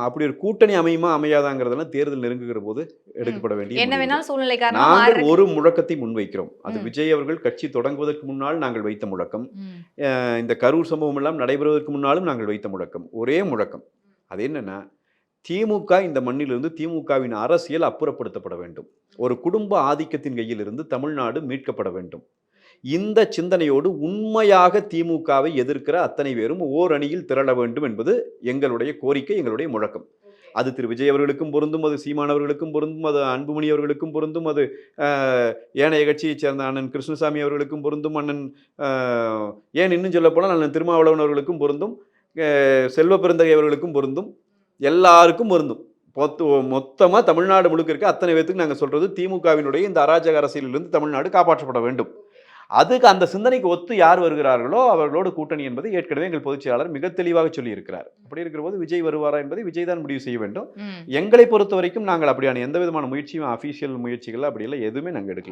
அப்படி ஒரு கூட்டணி அமையுமா அமையாதாங்கிறதெல்லாம் தேர்தல் நெருங்குகிற போது ம். எடுக்கப்பட வேண்டிய என்ன முடிவுகள். வேணாலும் சூழ்நிலை காரணமா நாங்கள் மாறுறக்கு ஒரு முழக்கத்தை முன்வைக்கிறோம். அது ம். விஜய் அவர்கள் கட்சி தொடங்குவதற்கு முன்னால் நாங்கள் வைத்த முழக்கம். ம். இந்த கரூர் சம்பவம் எல்லாம் நடைபெறுவதற்கு முன்னாலும் நாங்கள் வைத்த முழக்கம். ஒரே முழக்கம். அது என்னன்னா, திமுக இந்த மண்ணிலிருந்து திமுகவின் அரசியல் அப்புறப்படுத்தப்பட வேண்டும். ஒரு குடும்ப ஆதிக்கத்தின் கையிலிருந்து தமிழ்நாடு மீட்கப்பட வேண்டும். இந்த சிந்தனையோடு உண்மையாக திமுகவை எதிர்க்கிற அத்தனை பேரும் ஓர் அணியில் திரள வேண்டும் என்பது எங்களுடைய கோரிக்கை, எங்களுடைய முழக்கம். அது திரு விஜய் அவர்களுக்கும் பொருந்தும், அது சீமான் அவர்களுக்கும் பொருந்தும், அது அன்புமணி அவர்களுக்கும் பொருந்தும், அது ஏனைய கட்சியைச் சேர்ந்த அண்ணன் கிருஷ்ணசாமி அவர்களுக்கும் பொருந்தும், அண்ணன் ஏன் இன்னும் சொல்லப்போனால் அண்ணன் திருமாவளவன் அவர்களுக்கும் பொருந்தும், செல்வ பெருந்தகை அவர்களுக்கும் பொருந்தும், எல்லாருக்கும் பொருந்தும். மொத்தமா தமிழ்நாடு முழுக்க இருக்க அத்தனை பேத்துக்கு நாங்கள் சொல்றது திமுகவினுடைய இந்த அராஜக அரசியலிலிருந்து தமிழ்நாடு காப்பாற்றப்பட வேண்டும். அதுக்கு அந்த சிந்தனைக்கு ஒத்து யார் வருகிறார்களோ அவர்களோடு கூட்டணி என்பதை ஏற்கனவே எங்கள் பொதுச் செயலாளர் மிக தெளிவாக சொல்லி இருக்கிறார். அப்படி இருக்கிற போது விஜய் வருவாரா என்பதை விஜய் தான் முடிவு செய்ய வேண்டும். எங்களை பொறுத்த வரைக்கும் நாங்கள் அப்படியான எந்த விதமான முயற்சியும் அபிஷியல் முயற்சிகள் அப்படியெல்லாம் எதுவுமே நாங்கள் எடுக்கல.